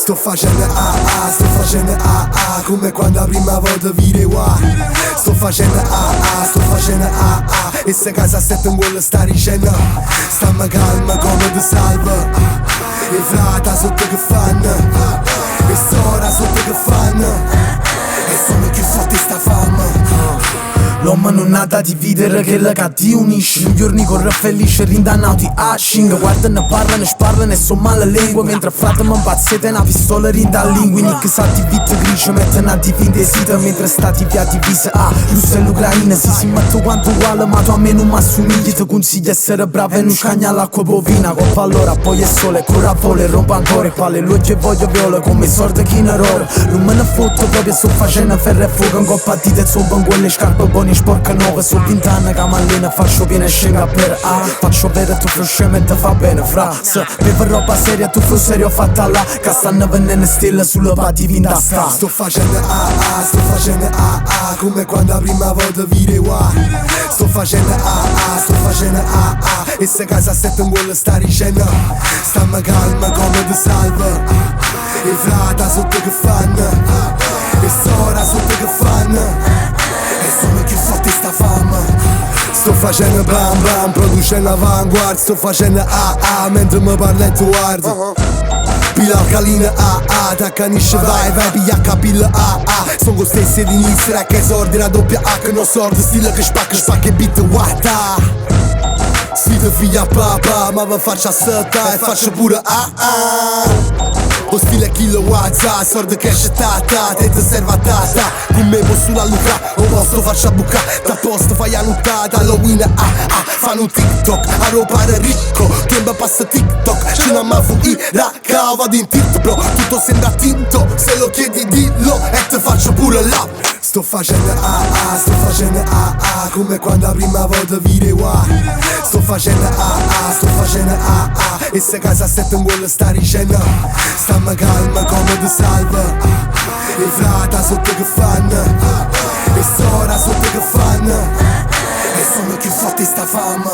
Sto facendo AA, sto facendo AA, come quando la prima volta vide qua. Sto facendo AA, sto facendo AA, e se casa sette in quello sta dicendo. Stamma calma come ti salva, e frata sotto che fanno, e sora sotto che fanno, e sono più forti sta fama. L'uomo non ha da dividere che la che ti unisce. I giorni corre felice, rindannati a scinga. Guardano, parlano, sparlano e sono male lingua. Mentre frate mi impazzete una pistola rinda a lingua. Nick sa di vita grigia, mettono a divide sita. Mentre stati via divisa a Russia e l'Ucraina. Si metto quanto uguale ma tu a me non mi assomigli. Ti consiglio essere bravo e non scagna l'acqua bovina. Coppa allora, poi è sole, corra a vole, rompa ancora. E palle luce e voglio viola come sorte chi ne errore. Non me ne fotto proprio, sto facendo ferro e fuoco. In coppa a dite, sono con quelle scarpe buone sporca nuove. Su 20 anni che mallina faccio piena e scenga per A. Faccio vedere tu scemo e te fa bene fra. Se bevo roba seria tu fu serio fatta là. Che stanno venendo stille sulla patti vinta sta. Sto facendo AA, sto facendo AA, come quando la prima volta vide qua. Sto facendo AA, sto facendo AA, e se casa sette in quello sta dicendo. Stamma calma come ti salva, e frata sotto che fanno, e sora sotto che fanno, e sono più forti sta fama. Sto facendo bam bam, producendo avanguardia. Sto facendo AA, mentre mi parla e tu guardi. Pila alcalina AA, t'accanisce vai, piglia capilla AA. Sono con stessi d'inizio, che esordi la doppia H. Non sordi, stile che spacca e beat guata. Sfida figlia a papà, ma vi faccio assetta e faccio pure AA. O stile kilowatt, sorda che c'è tata, te ti serve a tata. Con me posso la lucra, o posto faccia buca. Da posto fai a nuttata, Halloween fanno un TikTok, a ropare ricco. Tempo passa TikTok, c'è una mafu Iraka. Vado in tilt bro, tutto sembra tinto. Se lo chiedi dillo e te faccio pure là. Sto facendo AA, sto facendo AA, come quando la prima volta vide qua. Sto facendo AA, sto facendo AA, e se casa sette in quello sta dicendo. Stamma calma come ti salva, e frata sotto che fanno, e sora sotto che fanno, e sono più forti sta fama.